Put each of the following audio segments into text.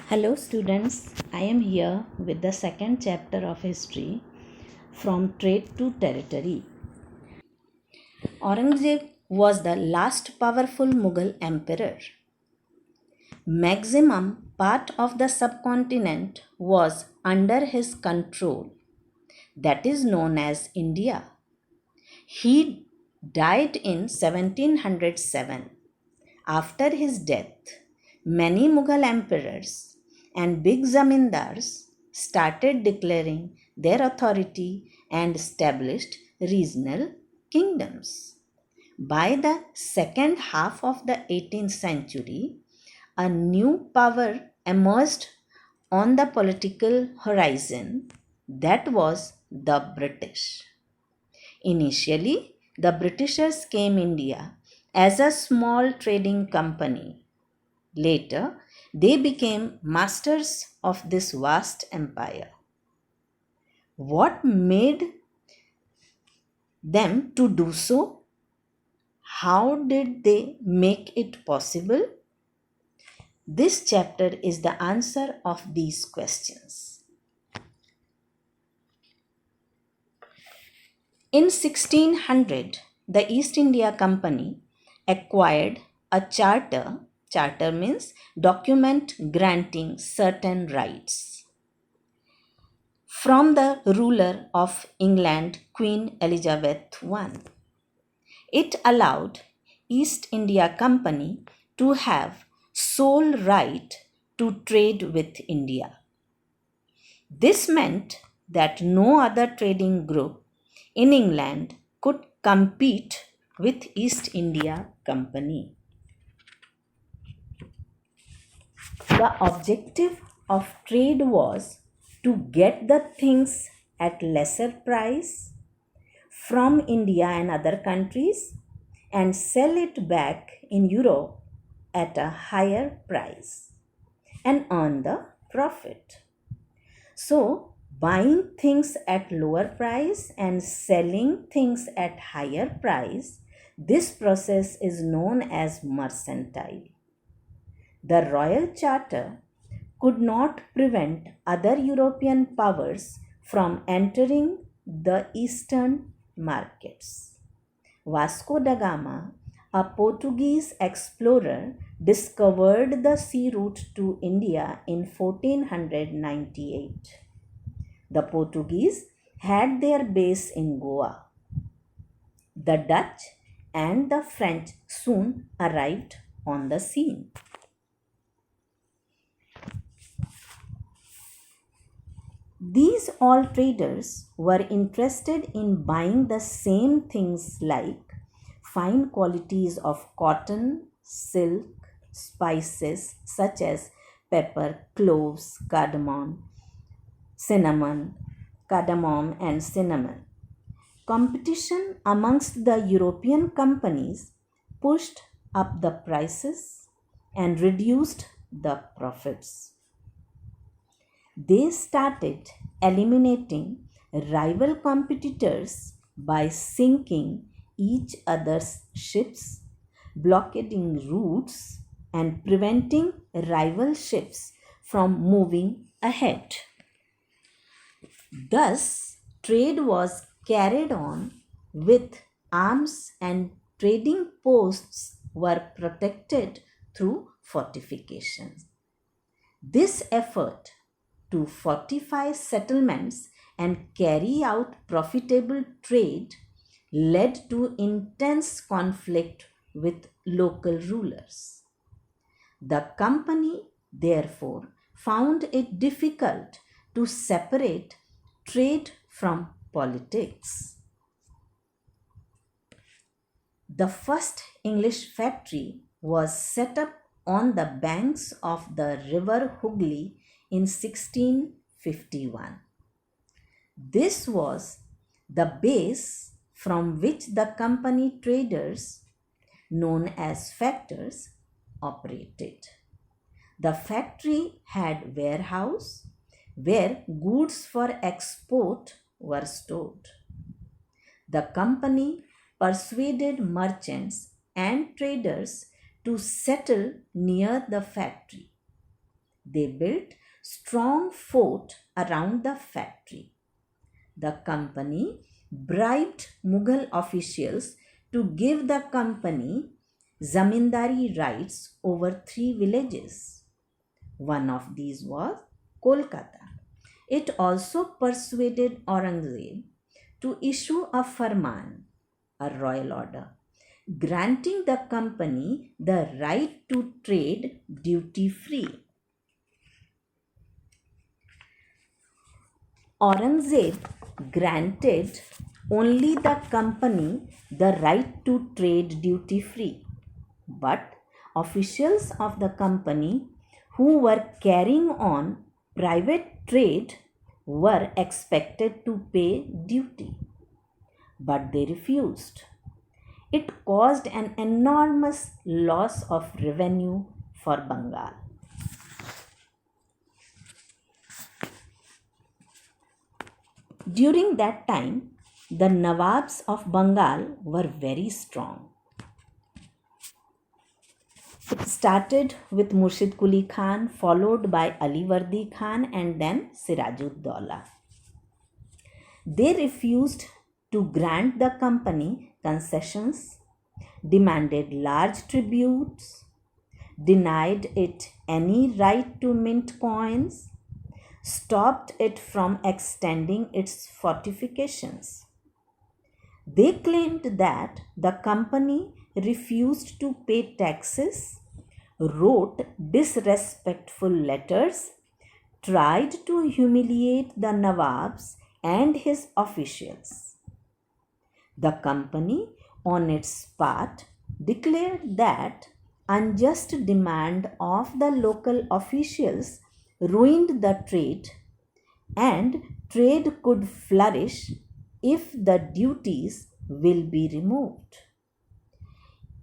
Hello students, I am here with the second chapter of history from trade to territory. Aurangzeb was the last powerful Mughal emperor. Maximum part of the subcontinent was under his control, that is known as India. He died in 1707. After his death, many Mughal emperors and big zamindars started declaring their authority and established regional kingdoms. By the second half of the 18th century, a new power emerged on the political horizon, that was the British. Initially, the Britishers came India as a small trading company. Later, they became masters of this vast empire. What made them to do so? How did they make it possible? This chapter is the answer of these questions. In 1600, the East India Company acquired a charter. Charter means document granting certain rights from the ruler of England, Queen Elizabeth I. It allowed East India Company to have sole right to trade with India. This meant that no other trading group in England could compete with East India Company. The objective of trade was to get the things at lesser price from India and other countries and sell it back in Europe at a higher price and earn the profit. So, buying things at lower price and selling things at higher price, this process is known as mercantile. The Royal Charter could not prevent other European powers from entering the eastern markets. Vasco da Gama, a Portuguese explorer, discovered the sea route to India in 1498. The Portuguese had their base in Goa. The Dutch and the French soon arrived on the scene. These all traders were interested in buying the same things like fine qualities of cotton, silk, spices such as pepper, cloves, cardamom and cinnamon. Competition amongst the European companies pushed up the prices and reduced the profits. They started eliminating rival competitors by sinking each other's ships, blockading routes, and preventing rival ships from moving ahead. Thus, trade was carried on with arms and trading posts were protected through fortifications. This effort to fortify settlements and carry out profitable trade led to intense conflict with local rulers. The company, therefore, found it difficult to separate trade from politics. The first English factory was set up on the banks of the river Hooghly in 1651. This was the base from which the company traders, known as factors, operated. The factory had warehouse where goods for export were stored. The company persuaded merchants and traders to settle near the factory. They built strong fort around the factory. The company bribed Mughal officials to give the company zamindari rights over 3 villages. One of these was Kolkata. It also persuaded Aurangzeb to issue a farman, a royal order, granting the company the right to trade duty free. Aurangzeb granted only the company the right to trade duty free, but officials of the company who were carrying on private trade were expected to pay duty, but they refused. It caused an enormous loss of revenue for Bengal. During that time, the Nawabs of Bengal were very strong. It started with Murshid Quli Khan, followed by Ali Vardi Khan, and then Sirajud-Daulah. They refused to grant the company concessions, demanded large tributes, denied it any right to mint coins, stopped it from extending its fortifications. They claimed that the company refused to pay taxes, wrote disrespectful letters, tried to humiliate the Nawabs and his officials. The company, on its part, declared that unjust demand of the local officials ruined the trade, and trade could flourish if the duties will be removed.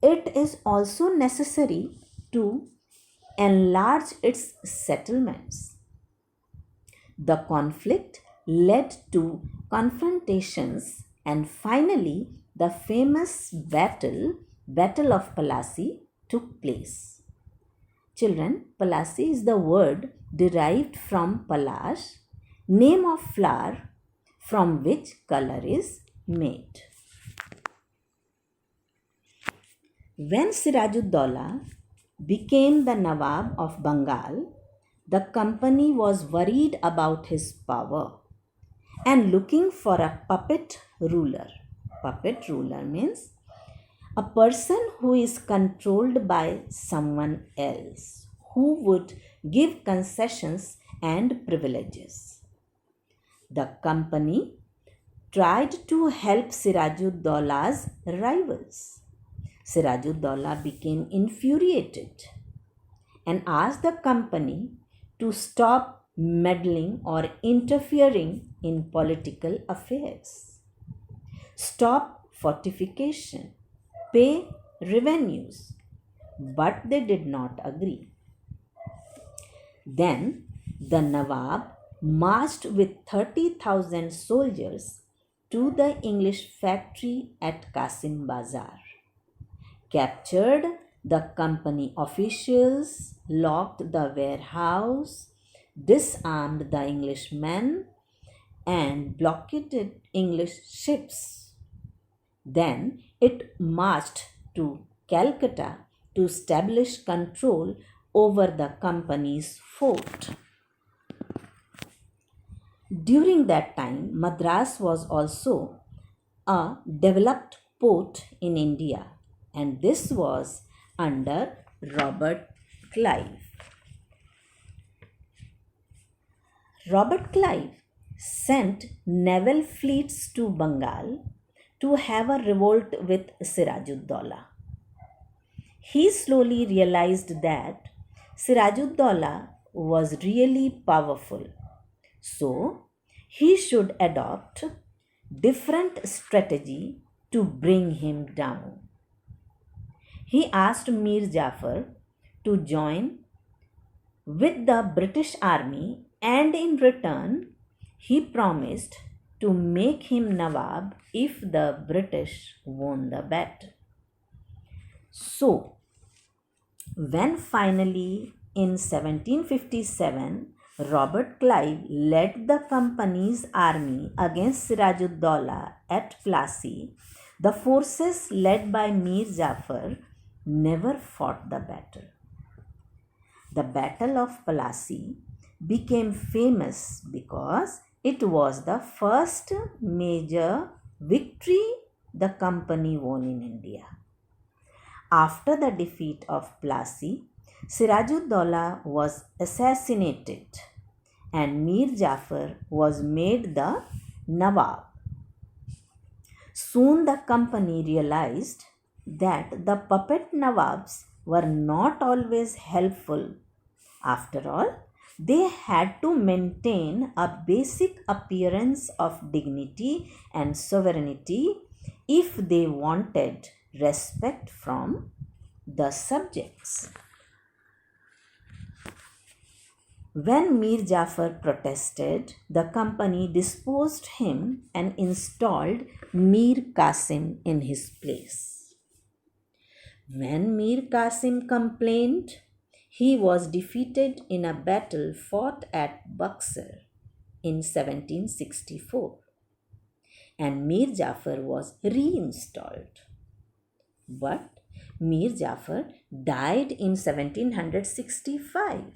It is also necessary to enlarge its settlements. The conflict led to confrontations, and finally the famous Battle of Plassey, took place. Children, Plassey is the word derived from Palash, name of flower from which color is made. When Sirajud-Daulah became the Nawab of Bengal, the company was worried about his power and looking for a puppet ruler. Puppet ruler means a person who is controlled by someone else, who would give concessions and privileges. The company tried to help Sirajud-Daulah's rivals. Sirajud-Daulah became infuriated and asked the company to stop meddling or interfering in political affairs, stop fortification, pay revenues, but they did not agree. Then the Nawab marched with 30,000 soldiers to the English factory at Kasim Bazar, captured the company officials, locked the warehouse, disarmed the Englishmen, and blockaded English ships. Then it marched to Calcutta to establish control over the company's fort. During that time, Madras was also a developed port in India, and this was under Robert Clive. Robert Clive sent naval fleets to Bengal to have a revolt with Sirajud-Daulah. He slowly realized that Sirajud-Daulah was really powerful, so he should adopt different strategy to bring him down. He asked Mir Jafar to join with the British army, and in return he promised to make him Nawab if the British won the battle. So, when finally In 1757, Robert Clive led the company's army against Sirajud-Dowlah at Plassey. The forces led by Mir Jafar never fought the battle. The Battle of Plassey became famous because it was the first major victory the company won in India. After the defeat of Plassey, Sirajud-Dowlah was assassinated and Mir Jafar was made the Nawab. Soon the company realized that the puppet Nawabs were not always helpful. After all, they had to maintain a basic appearance of dignity and sovereignty if they wanted respect from the subjects. When Mir Jafar protested, the company disposed him and installed Mir Qasim in his place. When Mir Qasim complained, he was defeated in a battle fought at Buxar in 1764, and Mir Jafar was reinstalled. But Mir Jafar died in 1765.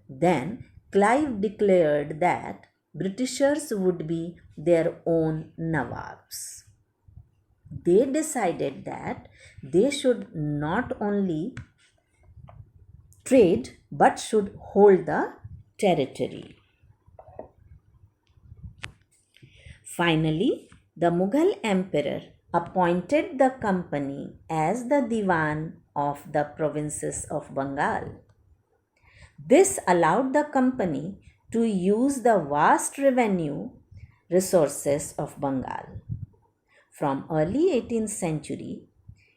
Then Clive declared that Britishers would be their own Nawabs. They decided that they should not only trade but should hold the territory. Finally, the Mughal emperor appointed the company as the Diwan of the provinces of Bengal. This allowed the company to use the vast revenue resources of Bengal. From early 18th century,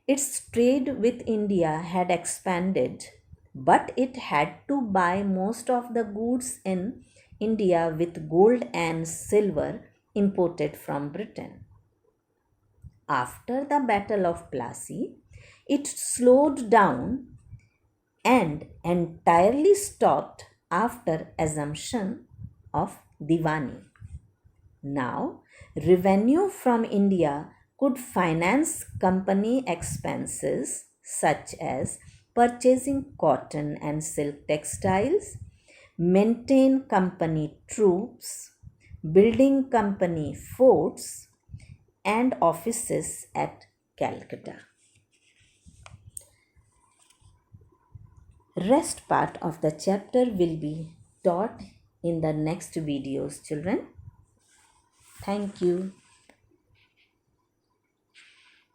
its trade with India had expanded, but it had to buy most of the goods in India with gold and silver imported from Britain. After the Battle of Plassey, it slowed down and entirely stopped after assumption of Diwani. Now, revenue from India could finance company expenses such as purchasing cotton and silk textiles, maintain company troops, building company forts and offices at Calcutta. Rest part of the chapter will be taught in the next videos, children. Thank you.